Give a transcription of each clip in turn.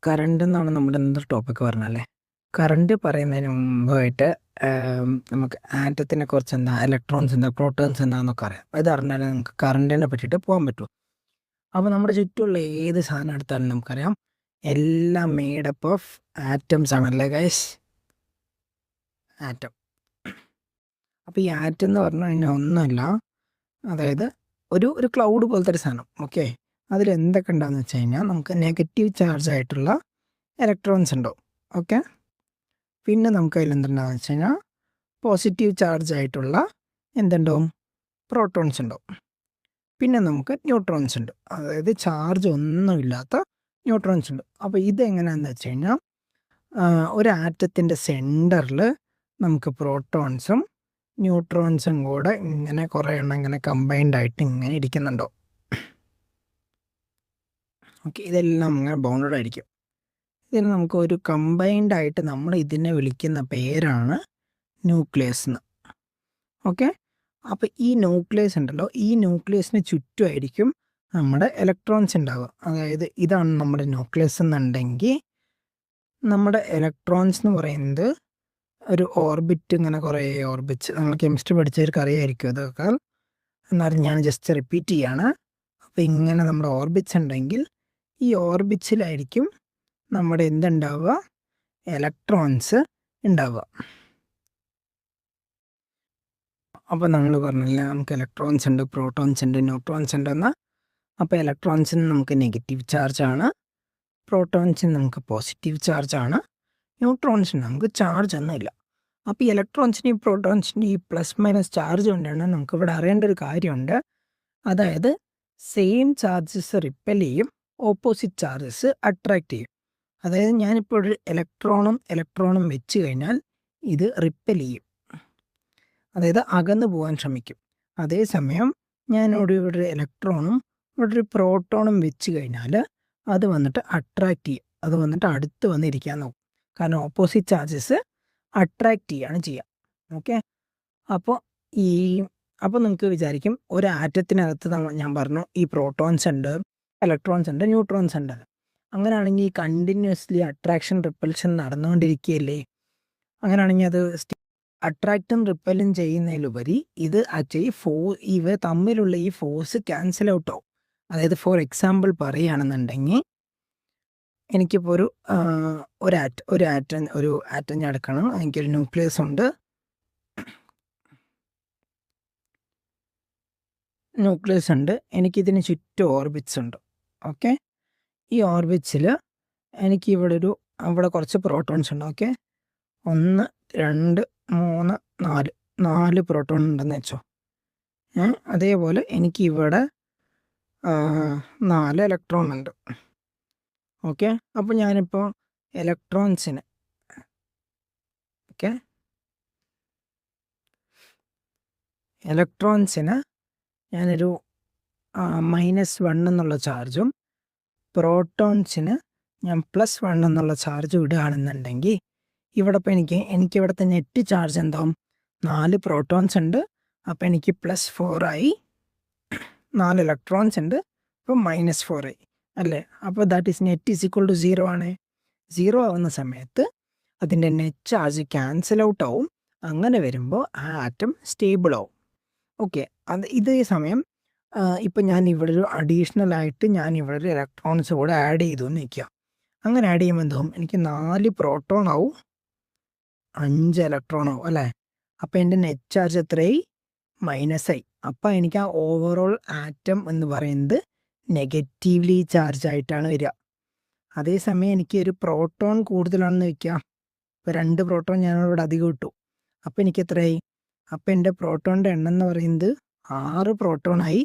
Current എന്നാണ് നമ്മുടെ ഇന്നത്തെ ടോപ്പിക്ക് പറഞ്ഞല്ലേ. കറണ്ട് പറയുന്നതിന് മുമ്പായിട്ട് നമുക്ക് ആറ്റത്തിനെ കുറിച്ച് എന്താ, ഇലക്ട്രോൺസ് എന്താ, പ്രോട്ടോൺസ് എന്താണെന്നൊക്കെ അറിയാം. ഇത് അറിഞ്ഞാലേ നമുക്ക് കറണ്ടിനെ പറ്റിയിട്ട് പോകാൻ പറ്റൂ. അപ്പോൾ നമ്മുടെ ചുറ്റുമുള്ള ഏത് സാധനം എടുത്താലും നമുക്കറിയാം എല്ലാം മെയ്ഡപ്പ് ഓഫ് ആറ്റംസ് ആണല്ലേ ഗൈസ്. ആറ്റം. അപ്പോൾ ഈ ആറ്റം എന്ന് പറഞ്ഞു കഴിഞ്ഞാൽ ഒന്നുമില്ല, അതായത് ഒരു ക്ലൗഡ് പോലത്തെ ഒരു സാധനം. ഓക്കെ, അതിൽ എന്തൊക്കെ ഉണ്ടാകുന്ന വെച്ച് കഴിഞ്ഞാൽ നമുക്ക് നെഗറ്റീവ് ചാർജ് ആയിട്ടുള്ള ഇലക്ട്രോൺസ് ഉണ്ടാവും. ഓക്കെ, പിന്നെ നമുക്ക് അതിൽ എന്തുണ്ടാകുന്ന വെച്ച് കഴിഞ്ഞാൽ പോസിറ്റീവ് ചാർജ് ആയിട്ടുള്ള എന്തുണ്ടാവും, പ്രോട്ടോൺസ് ഉണ്ടാവും. പിന്നെ നമുക്ക് ന്യൂട്രോൺസ് ഉണ്ട്, അതായത് ചാർജ് ഒന്നുമില്ലാത്ത ന്യൂട്രോൺസ് ഉണ്ട്. അപ്പോൾ ഇതെങ്ങനെയാണെന്ന് വെച്ച് കഴിഞ്ഞാൽ ഒരു ആറ്റത്തിൻ്റെ സെൻറ്ററിൽ നമുക്ക് പ്രോട്ടോൺസും ന്യൂട്രോൺസും കൂടെ ഇങ്ങനെ കുറേ എണ്ണം ഇങ്ങനെ കമ്പൈൻഡ് ആയിട്ട് ഇങ്ങനെ ഇരിക്കുന്നുണ്ടോ. ഓക്കെ, ഇതെല്ലാം ഇങ്ങനെ ബൗണ്ടഡ് ആയിരിക്കും. ഇതിന് നമുക്ക് ഒരു കമ്പൈൻഡ് ആയിട്ട് നമ്മൾ ഇതിനെ വിളിക്കുന്ന പേരാണ് ന്യൂക്ലിയസ് എന്ന്. ഓക്കെ, അപ്പോൾ ഈ ന്യൂക്ലിയസ് ഉണ്ടല്ലോ, ഈ ന്യൂക്ലിയസിന് ചുറ്റുമായിരിക്കും നമ്മുടെ ഇലക്ട്രോൺസ് ഉണ്ടാവുക. അതായത് ഇതാണ് നമ്മുടെ ന്യൂക്ലിയസ് എന്നുണ്ടെങ്കിൽ നമ്മുടെ ഇലക്ട്രോൺസ് എന്ന് പറയുന്നത് ഒരു ഓർബിറ്റ്, ഇങ്ങനെ കുറേ ഓർബിറ്റ്സ്, നമ്മൾ കെമിസ്ട്രി പഠിച്ചവർക്ക് അറിയായിരിക്കും അതൊക്കെ. എന്നാലും ഞാൻ ജസ്റ്റ് റിപ്പീറ്റ് ചെയ്യാണ്. അപ്പോൾ ഇങ്ങനെ നമ്മുടെ ഓർബിറ്റ്സ് ഉണ്ടെങ്കിൽ ഈ ഓർബിറ്റ്സിലായിരിക്കും നമ്മുടെ എന്തുണ്ടാവുക, ഇലക്ട്രോൺസ് ഉണ്ടാവുക. അപ്പോൾ നമ്മൾ പറഞ്ഞില്ല നമുക്ക് ഇലക്ട്രോൺസ് ഉണ്ട്, പ്രോട്ടോൺസ് ഉണ്ട്, ന്യൂട്രോൺസ് ഉണ്ടെന്ന്. അപ്പോൾ ഇലക്ട്രോൺസിന് നമുക്ക് നെഗറ്റീവ് ചാർജാണ്, പ്രോട്ടോൺസിന് നമുക്ക് പോസിറ്റീവ് ചാർജാണ്, ന്യൂട്രോൺസിന് നമുക്ക് ചാർജ് ഒന്നുമില്ല. അപ്പോൾ ഈ ഇലക്ട്രോൺസിൻ്റെയും പ്രോട്ടോൺസിൻ്റെയും ഈ പ്ലസ് മൈനസ് ചാർജ് കൊണ്ടാണ് നമുക്ക് ഇവിടെ അറിയേണ്ട ഒരു കാര്യമുണ്ട്. അതായത് സെയിം ചാർജസ് റിപ്പൽ ചെയ്യും, ഓപ്പോസിറ്റ് ചാർജസ് അട്രാക്റ്റ് ചെയ്യും. അതായത് ഞാനിപ്പോൾ ഒരു ഇലക്ട്രോണും വെച്ച് കഴിഞ്ഞാൽ ഇത് റിപ്പൽ ചെയ്യും, അതായത് അകന്നു പോകാൻ ശ്രമിക്കും. അതേസമയം ഞാനിവിടെ ഒരു ഇലക്ട്രോണും ഇവിടെ ഒരു പ്രോട്ടോണും വെച്ച് കഴിഞ്ഞാൽ അത് വന്നിട്ട് അട്രാക്റ്റ് ചെയ്യും, അത് വന്നിട്ട് അടുത്ത് വന്നിരിക്കാൻ നോക്കും. കാരണം ഓപ്പോസിറ്റ് ചാർജസ് അട്രാക്റ്റ് ചെയ്യുകയാണ് ചെയ്യുക. ഓക്കെ, അപ്പോൾ നിങ്ങൾക്ക് വിചാരിക്കും ഒരു ആറ്റത്തിനകത്ത് ഞാൻ പറഞ്ഞു ഈ പ്രോട്ടോൺസ് ഉണ്ട്, ഇലക്ട്രോൺസ് ഉണ്ട്, ന്യൂട്രോൺസ് ഉണ്ട്. അങ്ങനെയാണെങ്കിൽ ഈ കണ്ടിന്യൂസ്ലി അട്രാക്ഷൻ റിപ്പൽഷൻ നടന്നുകൊണ്ടിരിക്കുകയല്ലേ. അങ്ങനെയാണെങ്കിൽ അത് അട്രാക്റ്റും റിപ്പലും ചെയ്യുന്നതിലുപരി ഇത് ആക്ച്വലി ഇവ തമ്മിലുള്ള ഈ ഫോഴ്സ് ക്യാൻസൽ ഔട്ട് ആവും. അതായത് ഫോർ എക്സാമ്പിൾ പറയുകയാണെന്നുണ്ടെങ്കിൽ എനിക്കിപ്പോൾ ഒരു ആറ്റം ഞാൻ എടുക്കണം. എനിക്കൊരു ന്യൂക്ലിയസ് ഉണ്ട്, എനിക്കിതിന് ചുറ്റും ഓർബിറ്റ്സ് ഉണ്ട്. ഓക്കെ, ഈ ഓർബിറ്റ്സിൽ എനിക്ക് അവിടെ കുറച്ച് പ്രോട്ടോൺസ് ഉണ്ട്. ഓക്കെ, 1 2 3 4 പ്രോട്ടോൺ ഉണ്ടെന്ന് വെച്ചോ. അതേപോലെ എനിക്കിവിടെ 4 ഇലക്ട്രോൺ ഉണ്ട്. ഓക്കെ, അപ്പോൾ ഞാനിപ്പോൾ ഇലക്ട്രോൺസിന് ഞാനൊരു -1 എന്നുള്ള ചാർജും പ്രോട്ടോൺസിന് ഞാൻ +1 എന്നുള്ള ചാർജ് വിടുകയാണെന്നുണ്ടെങ്കിൽ ഇവിടെ ഇപ്പോൾ എനിക്കിവിടുത്തെ നെറ്റ് ചാർജ് എന്താവും, 4 പ്രോട്ടോൺസ് ഉണ്ട്, അപ്പോൾ എനിക്ക് +4 ആയി, 4 ഇലക്ട്രോൺസ് ഉണ്ട്, അപ്പോൾ -4 ആയി അല്ലേ. അപ്പോൾ that is net is equal to 0 ആണ്. 0 ആവുന്ന സമയത്ത് അതിൻ്റെ നെറ്റ് ചാർജ് ക്യാൻസൽ ഔട്ട് ആവും. അങ്ങനെ വരുമ്പോൾ ആ ആറ്റം സ്റ്റേബിൾ ആവും. ഓക്കെ, ഇതേ സമയം ഇപ്പം ഞാൻ ഇവിടെ ഒരു അഡീഷണൽ ആയിട്ട് ഞാൻ ഇവിടെ ഒരു ഇലക്ട്രോൺസ് കൂടെ ആഡ് ചെയ്തു എന്ന് വയ്ക്കുക. അങ്ങനെ ആഡ് ചെയ്യുമ്പോൾ എന്താവും, എനിക്ക് 4 പ്രോട്ടോൺ ആവും, 5 ഇലക്ട്രോൺ ആവും അല്ലേ. അപ്പോൾ എൻ്റെ നെറ്റ് ചാർജ് എത്രയായി, -ആയി. അപ്പോൾ എനിക്ക് ആ ഓവറോൾ ആറ്റം എന്ന് പറയുന്നത് നെഗറ്റീവ്ലി ചാർജ് ആയിട്ടാണ് വരിക. അതേസമയം എനിക്ക് ഒരു പ്രോട്ടോൺ കൂടുതലാണെന്ന് വയ്ക്കുക, ഇപ്പോൾ 2 പ്രോട്ടോൺ ഞാനിവിടെ അധികം ഇട്ടു, അപ്പോൾ എനിക്ക് എത്രയായി, അപ്പോൾ എൻ്റെ പ്രോട്ടോണിൻ്റെ എണ്ണം എന്ന് പറയുന്നത് 6 പ്രോട്ടോണായി,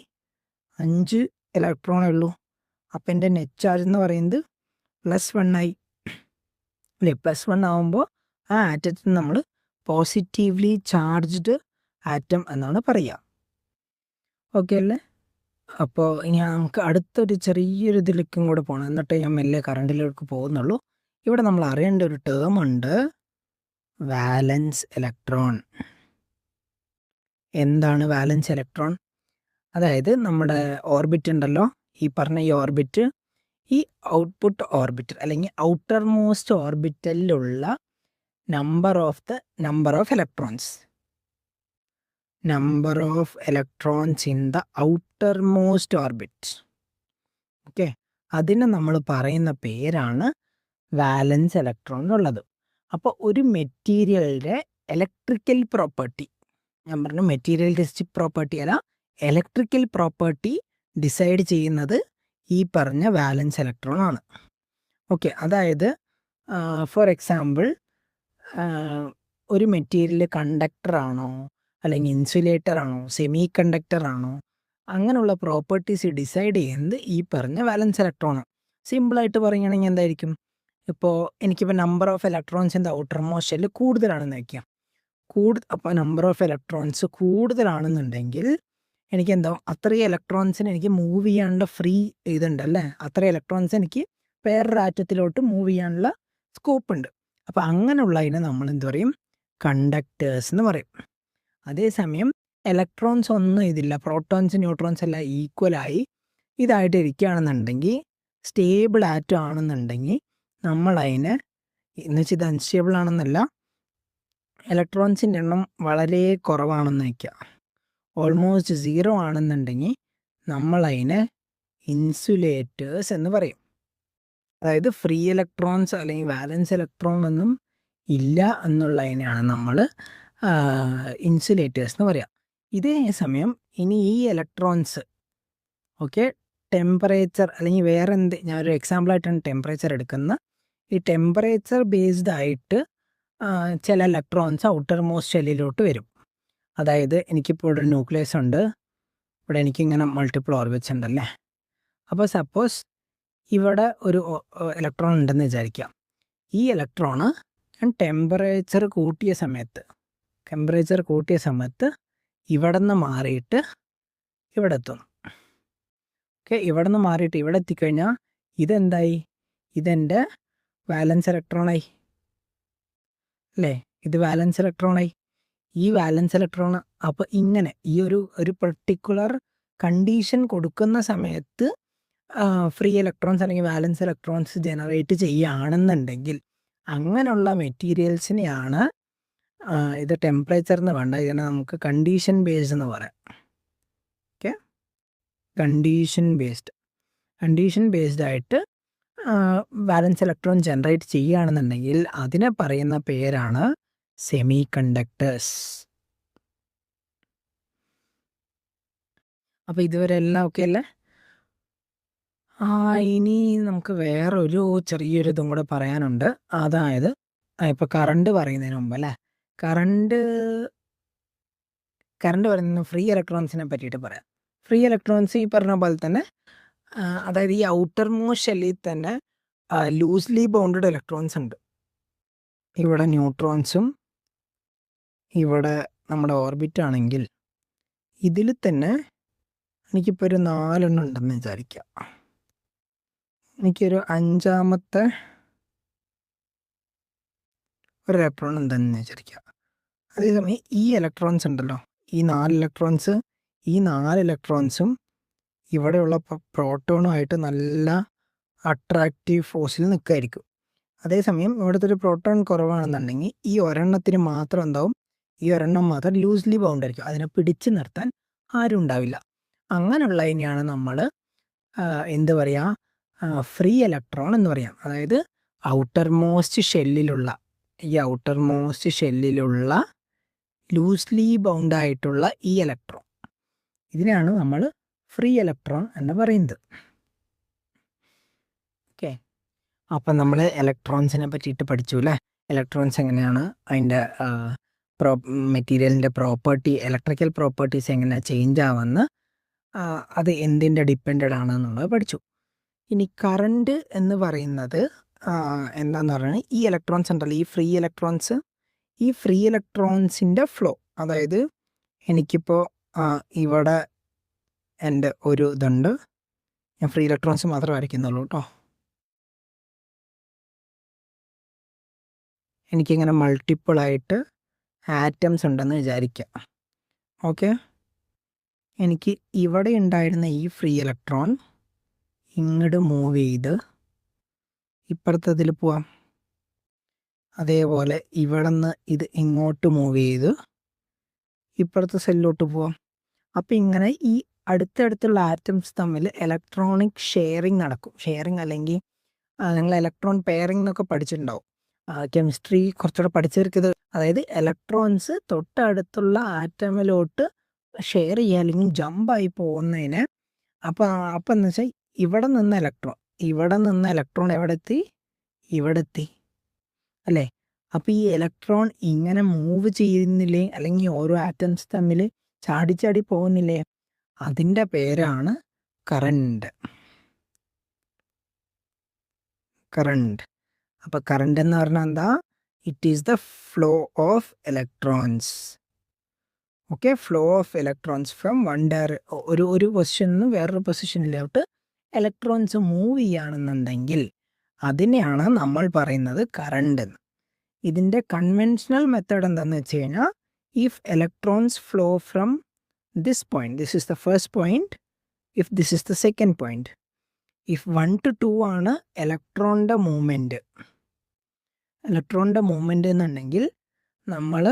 5 ഇലക്ട്രോണേ ഉള്ളൂ. അപ്പോൾ എൻ്റെ നെറ്റ് ചാർജ് എന്ന് പറയുന്നത് +1 ആയി അല്ലേ. +1 ആകുമ്പോൾ ആ ആറ്റത്തിന് നമ്മൾ പോസിറ്റീവ്ലി ചാർജ്ഡ് ആറ്റം എന്നാണ് പറയുക. ഓക്കെ അല്ലേ. അപ്പോൾ ഇനി നമുക്ക് അടുത്തൊരു ചെറിയൊരു ഇതിലേക്കും കൂടെ പോകണം, എന്നിട്ട് ഞാൻ മെല്ലെ കറണ്ടിലേക്ക് പോകുന്നുള്ളൂ. ഇവിടെ നമ്മൾ അറിയേണ്ട ഒരു ടേം ഉണ്ട്, വാലൻസ് ഇലക്ട്രോൺ. എന്താണ് വാലൻസ് ഇലക്ട്രോൺ? അതായത് നമ്മുടെ ഓർബിറ്റ് ഉണ്ടല്ലോ, ഈ പറഞ്ഞ ഈ ഓർബിറ്റ്, ഈ ഔട്ട്പുട്ട് ഓർബിറ്റൽ അല്ലെങ്കിൽ ഔട്ടർ മോസ്റ്റ് ഓർബിറ്റലിലുള്ള number of electrons in the outermost orbit. Okay, അതിന് നമ്മൾ പറയുന്ന പേരാണ് വാലൻസ് ഇലക്ട്രോൺ എന്നുള്ളത്. അപ്പോൾ ഒരു മെറ്റീരിയലിൻ്റെ ഇലക്ട്രിക്കൽ പ്രോപ്പർട്ടി, ഞാൻ പറഞ്ഞു മെറ്റീരിയലിസ്റ്റിക് പ്രോപ്പർട്ടി അല്ല, ഇലക്ട്രിക്കൽ പ്രോപ്പർട്ടി ഡിസൈഡ് ചെയ്യുന്നത് ഈ പറഞ്ഞ വാലൻസ് ഇലക്ട്രോൺ ആണ്. ഓക്കെ, അതായത് ഫോർ എക്സാമ്പിൾ ഒരു മെറ്റീരിയൽ കണ്ടക്ടർ ആണോ അല്ലെങ്കിൽ ഇൻസുലേറ്റർ ആണോ സെമി കണ്ടക്ടർ ആണോ, അങ്ങനെയുള്ള പ്രോപ്പർട്ടീസ് ഡിസൈഡ് ചെയ്യുന്നത് ഈ പറഞ്ഞ വാലൻസ് ഇലക്ട്രോൺ ആണ്. സിമ്പിളായിട്ട് പറയുകയാണെങ്കിൽ എന്തായിരിക്കും, ഇപ്പോൾ എനിക്കിപ്പോൾ number of electrons in the outer most shell കൂടുതലാണെന്ന് വയ്ക്കാം. അപ്പോൾ നമ്പർ ഓഫ് ഇലക്ട്രോൺസ് കൂടുതലാണെന്നുണ്ടെങ്കിൽ എനിക്ക് എന്താവും, അത്രയും ഇലക്ട്രോൺസിന് എനിക്ക് മൂവ് ചെയ്യാനുള്ള ഫ്രീ ഇതുണ്ടല്ലേ, അത്രയും ഇലക്ട്രോൺസ് എനിക്ക് വേറൊരു ആറ്റത്തിലോട്ട് മൂവ് ചെയ്യാനുള്ള സ്കോപ്പ് ഉണ്ട്. അപ്പോൾ അങ്ങനെയുള്ളതിനെ നമ്മൾ എന്ത് പറയും, കണ്ടക്ടേഴ്സ് എന്ന് പറയും. അതേസമയം ഇലക്ട്രോൺസ് ഒന്നും ഇതില്ല, പ്രോട്ടോൺസ് ന്യൂട്രോൺസ് എല്ലാം ഈക്വലായി ഇതായിട്ട് ഇരിക്കുകയാണെന്നുണ്ടെങ്കിൽ, സ്റ്റേബിൾ ആറ്റം ആണെന്നുണ്ടെങ്കിൽ നമ്മളതിനെ, എന്ന് വെച്ചാൽ ഇത് അൺസ്റ്റേബിൾ ആണെന്നല്ല, ഇലക്ട്രോൺസിൻ്റെ എണ്ണം വളരെ കുറവാണെന്ന് വയ്ക്കുക, ഓൾമോസ്റ്റ് 0 ആണെന്നുണ്ടെങ്കിൽ നമ്മളതിനെ ഇൻസുലേറ്റേഴ്സ് എന്ന് പറയും. അതായത് ഫ്രീ ഇലക്ട്രോൺസ് അല്ലെങ്കിൽ വാലൻസ് ഇലക്ട്രോൺ ഒന്നും ഇല്ല എന്നുള്ളതിനെയാണ് നമ്മൾ ഇൻസുലേറ്റേഴ്സ് എന്ന് പറയുക. ഇതേ സമയം ഇനി ഈ ഇലക്ട്രോൺസ് ഓക്കെ ടെമ്പറേച്ചർ അല്ലെങ്കിൽ വേറെ എന്ത്, ഞാനൊരു എക്സാമ്പിളായിട്ടാണ് ടെമ്പറേച്ചർ എടുക്കുന്നത്. ഈ ടെമ്പറേച്ചർ ബേസ്ഡ് ആയിട്ട് ചില ഇലക്ട്രോൺസ് ഔട്ടർ മോസ്റ്റ് ഷെല്ലിലോട്ട് വരും. അതായത് എനിക്കിപ്പോൾ ഒരു ന്യൂക്ലിയസ് ഉണ്ട്, ഇവിടെ എനിക്കിങ്ങനെ മൾട്ടിപ്പിൾ ഓർബിറ്റ്സ് ഉണ്ടല്ലേ. അപ്പോൾ സപ്പോസ് ഇവിടെ ഒരു ഇലക്ട്രോൺ ഉണ്ടെന്ന് വിചാരിക്കാം. ഈ ഇലക്ട്രോണ് ഞാൻ ടെമ്പറേച്ചർ കൂട്ടിയ സമയത്ത് ഇവിടെ നിന്ന് മാറിയിട്ട് ഇവിടെ എത്തുന്നു. ഓക്കെ, ഇവിടെ നിന്ന് മാറിയിട്ട് ഇവിടെ എത്തിക്കഴിഞ്ഞാൽ ഇതെന്തായി, ഇതെൻ്റെ വാലൻസ് ഇലക്ട്രോണായി അല്ലേ, ഇത് വാലൻസ് ഇലക്ട്രോണായി. ഈ വാലൻസ് ഇലക്ട്രോൺ അപ്പോൾ ഇങ്ങനെ ഈ ഒരു പെർട്ടിക്കുലർ കണ്ടീഷൻ കൊടുക്കുന്ന സമയത്ത് ഫ്രീ ഇലക്ട്രോൺസ് അല്ലെങ്കിൽ വാലൻസ് ഇലക്ട്രോൺസ് ജനറേറ്റ് ചെയ്യുകയാണെന്നുണ്ടെങ്കിൽ അങ്ങനെയുള്ള മെറ്റീരിയൽസിനെയാണ് ഇത് ടെമ്പറേച്ചർ എന്ന് വേണ്ട, ഇതിനെ നമുക്ക് കണ്ടീഷൻ ബേസ്ഡ് എന്ന് പറയാം. ഓക്കെ, കണ്ടീഷൻ ബേസ്ഡ് ആയിട്ട് വാലൻസ് ഇലക്ട്രോൺ ജനറേറ്റ് ചെയ്യുകയാണെന്നുണ്ടെങ്കിൽ അതിനെ പറയുന്ന പേരാണ് സെമി കണ്ടക്ടേഴ്സ്. അപ്പോൾ ഇതുവരെ എല്ലാം ഓക്കെ അല്ലേ? ഇനി നമുക്ക് വേറൊരു ചെറിയൊരു ഇതും കൂടെ പറയാനുണ്ട്. അതായത് ഇപ്പോൾ കറണ്ട് പറയുന്നതിന് മുമ്പ് അല്ലേ, കറണ്ട് പറയുന്നതിന് ഫ്രീ ഇലക്ട്രോൺസിനെ പറ്റിയിട്ട് പറയാം. ഫ്രീ ഇലക്ട്രോൺസ് ഈ പറഞ്ഞ പോലെ തന്നെ അതായത് ഈ ഔട്ടർ മോസ്റ്റ് ഷെല്ലിൽ തന്നെ ലൂസ്ലി ബൗണ്ടഡ് ഇലക്ട്രോൺസ് ഉണ്ട്. ഇവിടെ ന്യൂട്രോൺസും ഇവിടെ നമ്മുടെ ഓർബിറ്റ് ആണെങ്കിൽ ഇതിൽ തന്നെ എനിക്കിപ്പോൾ ഒരു 4 എണ്ണം ഉണ്ടെന്ന് വിചാരിക്കാം. എനിക്കൊരു 5ാമത്തെ ഒരു ഇലക്ട്രോൺ ഉണ്ടെന്ന് വിചാരിക്കുക. അതേസമയം ഈ ഇലക്ട്രോൺസ് ഉണ്ടല്ലോ, ഈ 4 ഇലക്ട്രോൺസും ഇവിടെയുള്ള പ്രോട്ടോണുമായിട്ട് നല്ല അട്രാക്റ്റീവ് ഫോഴ്സിൽ നിൽക്കുമായിരിക്കും. അതേസമയം ഇവിടുത്തെ ഒരു പ്രോട്ടോൺ കുറവാണെന്നുണ്ടെങ്കിൽ ഈ ഒരെണ്ണത്തിന് മാത്രം എന്താവും, ഈ ഒരെണ്ണം മാത്രം ലൂസ്ലി ബൗണ്ട് ആയിരിക്കും, അതിനെ പിടിച്ചു നിർത്താൻ ആരും ഉണ്ടാവില്ല. അങ്ങനെയുള്ളതിനെയാണ് നമ്മൾ എന്ത് പറയുക, ഫ്രീ ഇലക്ട്രോൺ എന്ന് പറയാം. അതായത് ഔട്ടർ മോസ്റ്റ് ഷെല്ലിലുള്ള ലൂസ്ലി ബൗണ്ട് ആയിട്ടുള്ള ഈ ഇലക്ട്രോൺ, ഇതിനാണ് നമ്മൾ ഫ്രീ ഇലക്ട്രോൺ എന്ന് പറയുന്നത്. ഓക്കെ, അപ്പം നമ്മൾ ഇലക്ട്രോൺസിനെ പറ്റിയിട്ട് പഠിച്ചു അല്ലേ. ഇലക്ട്രോൺസ് എങ്ങനെയാണ് അതിൻ്റെ മെറ്റീരിയലിൻ്റെ ഇലക്ട്രിക്കൽ പ്രോപ്പർട്ടീസ് എങ്ങനെയാണ് ചേഞ്ച് ആവുമെന്ന്, അത് എന്തിൻ്റെ ഡിപ്പെൻഡഡ് ആണെന്നുള്ളത് പഠിച്ചു. ഇനി കറണ്ട് എന്ന് പറയുന്നത് എന്താന്ന് പറഞ്ഞാൽ ഈ ഇലക്ട്രോൺസ് ഉണ്ടല്ലോ, ഈ ഫ്രീ ഇലക്ട്രോൺസിൻ്റെ ഫ്ലോ. അതായത് എനിക്കിപ്പോൾ ഇവിടെ എൻ്റെ ഒരു ഇതുണ്ട്, ഞാൻ ഫ്രീ ഇലക്ട്രോൺസ് മാത്രമേ വരയ്ക്കുന്നുള്ളൂ കേട്ടോ. എനിക്കിങ്ങനെ മൾട്ടിപ്പിളായിട്ട് ആറ്റംസ് ഉണ്ടെന്ന് വിചാരിക്കുക. ഓക്കെ, എനിക്ക് ഇവിടെ ഉണ്ടായിരുന്ന ഈ ഫ്രീ ഇലക്ട്രോൺ ഇങ്ങോട്ട് മൂവ് ചെയ്ത് ഇപ്പുറത്തതിൽ പോവാം. അതേപോലെ ഇവിടെ നിന്ന് ഇത് ഇങ്ങോട്ട് മൂവ് ചെയ്ത് ഇപ്പുറത്തെ സെല്ലിലോട്ട് പോവാം. അപ്പം ഇങ്ങനെ ഈ അടുത്തടുത്തുള്ള ആറ്റംസ് തമ്മിൽ ഇലക്ട്രോണിക് ഷെയറിങ് നടക്കും. ഷെയറിങ് അല്ലെങ്കിൽ നിങ്ങൾ ഇലക്ട്രോൺ പെയറിംഗ് എന്നൊക്കെ പഠിച്ചിട്ടുണ്ടാവും. കെമിസ്ട്രി കുറച്ചുകൂടെ പഠിച്ചവർക്കിത്, അതായത് ഇലക്ട്രോൺസ് തൊട്ടടുത്തുള്ള ആറ്റമിലോട്ട് ഷെയർ ചെയ്യുക അല്ലെങ്കിൽ ജമ്പായി പോകുന്നതിന്. അപ്പം എന്ന് വെച്ചാൽ ഇവിടെ നിന്ന് ഇലക്ട്രോൺ എവിടെ എത്തി? ഇവിടെ എത്തി അല്ലേ? അപ്പോൾ ഈ ഇലക്ട്രോൺ ഇങ്ങനെ മൂവ് ചെയ്യുന്നില്ലേ, അല്ലെങ്കിൽ ഓരോ ആറ്റംസ് തമ്മിൽ ചാടി പോകുന്നില്ലേ, അതിൻ്റെ പേരാണ് കറണ്ട്. അപ്പോൾ കറണ്ട് എന്ന് പറഞ്ഞാൽ എന്താ? It is the flow of electrons. Okay, flow of electrons from ഒരു പൊസിഷനിൽ നിന്ന് വേറൊരു പൊസിഷനിലോട്ട് ഇലക്ട്രോൺസ് മൂവ് ചെയ്യുകയാണെന്നുണ്ടെങ്കിൽ അതിനെയാണ് നമ്മൾ പറയുന്നത് കറണ്ട് എന്ന്. ഇതിൻ്റെ കൺവെൻഷണൽ മെത്തേഡ് എന്താണെന്ന് വെച്ച് കഴിഞ്ഞാൽ, if electrons flow from this point, this is the first point, if this is the second point, if 1 to 2 ആണ് ഇലക്ട്രോണിൻ്റെ മൂവ്മെൻറ്റ് എന്നുണ്ടെങ്കിൽ നമ്മൾ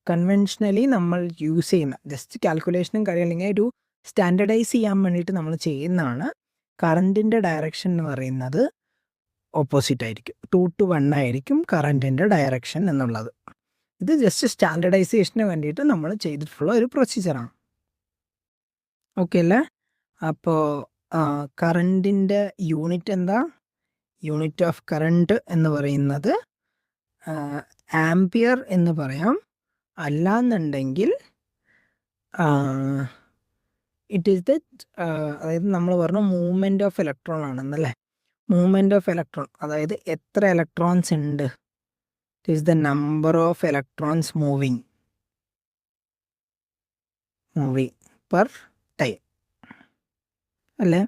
കൺവെൻഷനലി നമ്മൾ യൂസ് ചെയ്യുന്ന ജസ്റ്റ് കാൽക്കുലേഷനും കാര്യം അല്ലെങ്കിൽ ഒരു സ്റ്റാൻഡർഡൈസ് ചെയ്യാൻ വേണ്ടിയിട്ട് നമ്മൾ ചെയ്യുന്നതാണ്. കറണ്ടിൻ്റെ ഡയറക്ഷൻ എന്ന് പറയുന്നത് ഓപ്പോസിറ്റ് ആയിരിക്കും. 2 to 1 ആയിരിക്കും കറണ്ടിൻ്റെ ഡയറക്ഷൻ എന്നുള്ളത്. ഇത് ജസ്റ്റ് സ്റ്റാൻഡർഡൈസേഷന് വേണ്ടിയിട്ട് നമ്മൾ ചെയ്തിട്ടുള്ള ഒരു പ്രൊസീജിയറാണ്. ഓക്കെ അല്ലേ? അപ്പോൾ കറണ്ടിൻ്റെ യൂണിറ്റ് എന്താ? യൂണിറ്റ് ഓഫ് കറണ്ട് എന്ന് പറയുന്നത് ആംപിയർ എന്ന് പറയാം. അല്ലാന്നുണ്ടെങ്കിൽ ഇറ്റ് ഈസ് ദ അതായത് നമ്മൾ പറഞ്ഞു മൂവ്മെൻറ്റ് ഓഫ് ഇലക്ട്രോൺ ആണെന്നല്ലേ. മൂവ്മെൻറ്റ് ഓഫ് ഇലക്ട്രോൺ അതായത് എത്ര ഇലക്ട്രോൺസ് ഉണ്ട്, it is the number of electrons moving per time അല്ലേ.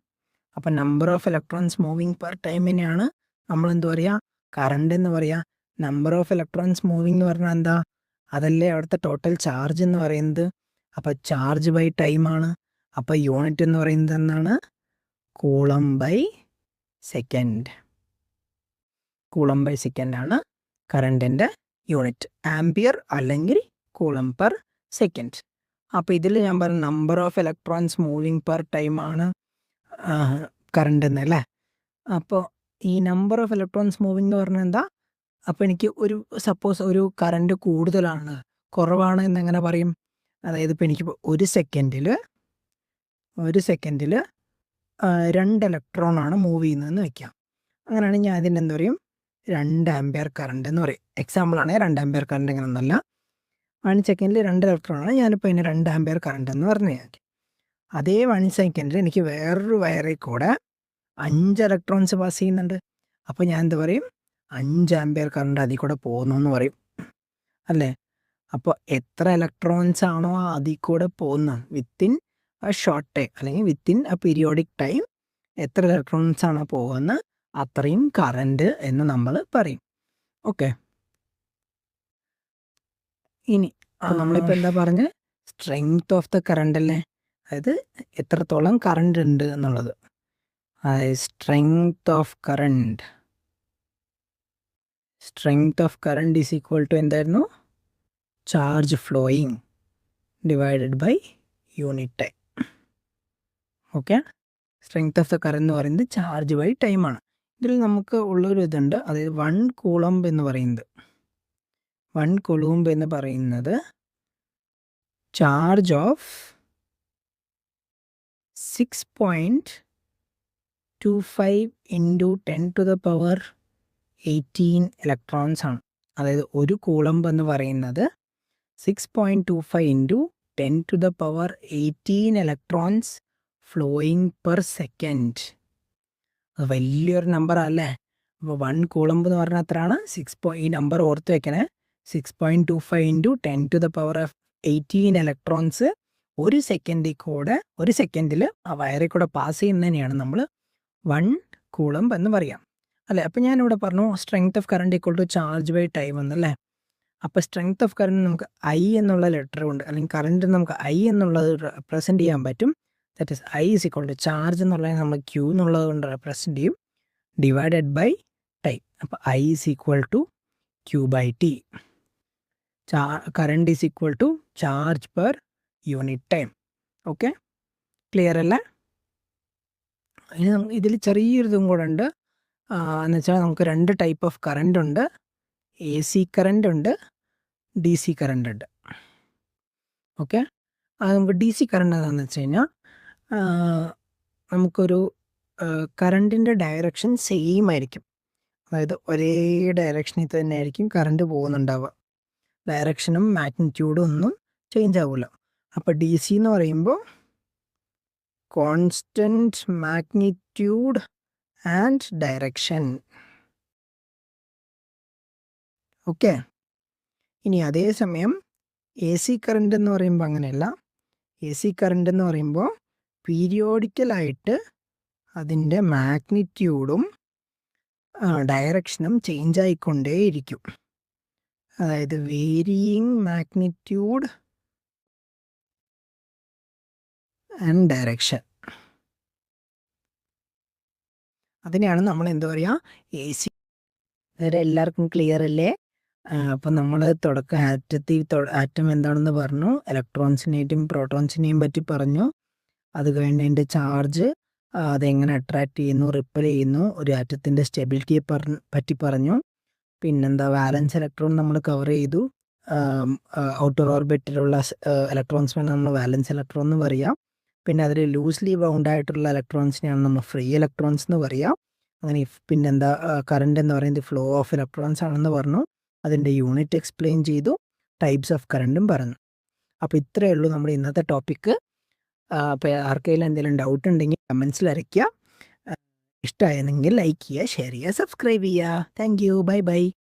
അപ്പം number of electrons moving per ടൈമിനെയാണ് നമ്മൾ എന്ത് പറയുക? കറണ്ട് എന്ന് പറയുക. നമ്പർ ഓഫ് ഇലക്ട്രോൺസ് മൂവിങ് എന്ന് പറഞ്ഞാൽ എന്താ? അതല്ലേ അവിടുത്തെ ടോട്ടൽ ചാർജ് എന്ന് പറയുന്നത്. അപ്പോൾ ചാർജ് ബൈ ടൈമാണ്. അപ്പോൾ യൂണിറ്റ് എന്ന് പറയുന്നത് എന്താണ്? Coulomb by second. Coulomb by second ആണ് കറണ്ടിൻ്റെ യൂണിറ്റ്. ആംപിയർ അല്ലെങ്കിൽ കൂളം പെർ സെക്കൻഡ്. അപ്പോൾ ഇതിൽ ഞാൻ പറഞ്ഞ number of electrons moving per ടൈമാണ് കറണ്ട് എന്നല്ലേ. അപ്പോൾ ഈ നമ്പർ ഓഫ് ഇലക്ട്രോൺസ് മൂവിങ് എന്ന് പറഞ്ഞാൽ എന്താ? അപ്പോൾ എനിക്ക് സപ്പോസ് ഒരു കറണ്ട് കൂടുതലാണ് കുറവാണ് എന്നെങ്ങനെ പറയും? അതായത് ഇപ്പോൾ എനിക്കിപ്പോൾ ഒരു സെക്കൻഡിൽ 2 ഇലക്ട്രോണാണ് മൂവ് ചെയ്യുന്നതെന്ന് വെക്കാം. അങ്ങനെയാണെങ്കിൽ ഞാൻ അതിൻ്റെ എന്താ പറയും? 2 ആംപിയർ കറണ്ട് എന്ന് പറയും. എക്സാമ്പിളാണ് 2 ആംപിയർ കറണ്ട് എങ്ങനെയൊന്നുമല്ല. 1 സെക്കൻഡിൽ 2 ഇലക്ട്രോണാണ്, ഞാനിപ്പോൾ അതിന് 2 ആംപിയർ കറണ്ട് എന്ന് പറഞ്ഞു. അതേ 1 സെക്കൻഡിൽ എനിക്ക് വേറൊരു വയറിൽ കൂടെ 5 ഇലക്ട്രോൺസ് പാസ് ചെയ്യുന്നുണ്ട്. അപ്പോൾ ഞാൻ എന്ത് പറയും? 5 ആംപിയർ കറണ്ട് അതിൽ കൂടെ പോകുന്നു എന്ന് പറയും അല്ലേ. അപ്പോൾ എത്ര ഇലക്ട്രോൺസ് ആണോ അതിൽ കൂടെ പോകുന്നത് വിത്തിൻ എ ഷോർട്ട് ടൈം അല്ലെങ്കിൽ വിത്തിൻ എ പീരിയോഡിക് ടൈം, എത്ര ഇലക്ട്രോൺസ് ആണോ പോകുന്നത് അത്രയും കറണ്ട് എന്ന് നമ്മൾ പറയും. ഓക്കെ, ഇനി നമ്മളിപ്പോൾ എന്താ പറഞ്ഞ്? സ്ട്രെങ്ത് ഓഫ് ദ കറണ്ട് അല്ലേ, അതായത് എത്രത്തോളം കറണ്ട് ഉണ്ട് എന്നുള്ളത്. അതായത് strength of current is equal to എന്തായിരുന്നു? Charge flowing divided by unit time. Okay, strength of the current എന്ന് പറയുന്നത് ചാർജ് ബൈ ടൈമാണ്. ഇതിൽ നമുക്ക് ഉള്ളൊരു ഇതുണ്ട്, അതായത് 1 കൂളംബ് എന്ന് പറയുന്നത് charge of 6.25 into 10 to the power 18 electrons ആണ്. അതായത് ഒരു കൂളംബ് എന്ന് പറയുന്നത് 6.25 into 10 to the power 18 electrons flowing per second. അത് വലിയൊരു നമ്പറല്ലേ. അപ്പോൾ 1 കൂളംബ് എന്ന് പറഞ്ഞാൽ എത്രയാണ്? ഈ നമ്പർ ഓർത്ത് വെക്കണേ. 6.25 into 10 to the power of 18 electrons ഒരു സെക്കൻഡിൽ ആ വയറിൽ കൂടെ പാസ് ചെയ്യുന്നതിനെയാണ് നമ്മൾ 1 കൂളംബ് എന്ന് പറയാം അല്ലേ. അപ്പോൾ ഞാനിവിടെ പറഞ്ഞു strength of current equal to charge by time എന്നല്ലേ. അപ്പോൾ സ്ട്രെങ്ത് ഓഫ് കറണ്ട് നമുക്ക് I എന്നുള്ള ലെറ്റർ കൊണ്ട്, അല്ലെങ്കിൽ കറണ്ട് നമുക്ക് I എന്നുള്ളത് റെപ്രസെൻ്റ് ചെയ്യാൻ പറ്റും. That is I is equal to charge എന്നുള്ളത് നമ്മൾ ക്യൂ എന്നുള്ളത് കൊണ്ട് റെപ്രസെൻ്റ് ചെയ്യും ഡിവൈഡഡ് ബൈ ടൈം. അപ്പോൾ I is equal to Q by T. Current is equal to charge per unit time. Okay, clear അല്ലേ? ഇനി ഇതിൽ ചെറിയൊരു ഇതും കൂടെ ഉണ്ട്. എന്ന് വെച്ചാൽ നമുക്ക് 2 ടൈപ്പ് ഓഫ് കറണ്ട് ഉണ്ട്. എ സി കറണ്ട് ഉണ്ട്, ഡി സി കറണ്ട് ഉണ്ട്. ഓക്കെ, നമുക്ക് ഡി സി കറണ്ട് എന്താണെന്ന് വെച്ച് കഴിഞ്ഞാൽ നമുക്കൊരു കറണ്ടിൻ്റെ ഡയറക്ഷൻ സെയിം ആയിരിക്കും. അതായത് ഒരേ ഡയറക്ഷനിൽ തന്നെ ആയിരിക്കും കറണ്ട് പോകുന്നുണ്ടാവുക. ഡയറക്ഷനും മാഗ്നിറ്റ്യൂഡും ഒന്നും ചേഞ്ച് ആവില്ല. അപ്പോൾ ഡി സി എന്ന് പറയുമ്പോൾ constant magnitude and direction. Okay, ഇനി അതേസമയം എ സി കറണ്ട് എന്ന് പറയുമ്പോൾ അങ്ങനെയല്ല. എ സി കറണ്ട് എന്ന് പറയുമ്പോൾ പീരിയോഡിക്കലായിട്ട് അതിൻ്റെ മാഗ്നിറ്റ്യൂഡും ഡയറക്ഷനും ചേഞ്ച് ആയിക്കൊണ്ടേയിരിക്കും. അതായത് വേരിയിങ് മാഗ്നിറ്റ്യൂഡ് ആൻഡ് ഡയറക്ഷൻ. അതിനെയാണ് നമ്മൾ എന്താ പറയുക, എ സി. അതായത് എല്ലാവർക്കും ക്ലിയർ അല്ലേ? അപ്പം നമ്മൾ ആറ്റം എന്താണെന്ന് പറഞ്ഞു, ഇലക്ട്രോൺസിനെയും പ്രോട്ടോൺസിനെയും പറ്റി പറഞ്ഞു. അത് കഴിഞ്ഞ് അതിൻ്റെ ചാർജ്, അതെങ്ങനെ അട്രാക്റ്റ് ചെയ്യുന്നു, റിപ്പൽ ചെയ്യുന്നു, ഒരു ആറ്റത്തിൻ്റെ സ്റ്റെബിലിറ്റിയെ പറ്റി പറഞ്ഞു. പിന്നെന്താ, വാലൻസ് ഇലക്ട്രോൺ നമ്മൾ കവർ ചെയ്തു. ഔട്ടർ ഓർബിറ്റിലുള്ള ഇലക്ട്രോൺസിനാണ് നമ്മൾ വാലൻസ് ഇലക്ട്രോൺ എന്ന് പറയാം. പിന്നെ അതിൽ ലൂസ്ലി ബൗണ്ട് ആയിട്ടുള്ള ഇലക്ട്രോൺസിനെയാണ് നമ്മൾ ഫ്രീ ഇലക്ട്രോൺസ് എന്ന് പറയാം. അങ്ങനെ പിന്നെന്താ, കറണ്ട് എന്ന് പറയുന്നത് ഫ്ലോ ഓഫ് ഇലക്ട്രോൺസ് ആണെന്ന് പറഞ്ഞു. അതിൻ്റെ യൂണിറ്റ് എക്സ്പ്ലെയിൻ ചെയ്തു, ടൈപ്സ് ഓഫ് കറണ്ടും പറഞ്ഞു. അപ്പോൾ ഇത്രയേ ഉള്ളൂ നമ്മുടെ ഇന്നത്തെ ടോപ്പിക്ക്. അപ്പോൾ ആർക്കെങ്കിലും എന്തെങ്കിലും ഡൗട്ട് ഉണ്ടെങ്കിൽ കമൻസിൽ അറിയിക്കുക. ഇഷ്ടമായെങ്കിൽ ലൈക്ക് ചെയ്യുക, ഷെയർ ചെയ്യുക, സബ്സ്ക്രൈബ് ചെയ്യുക. Thank you, bye bye.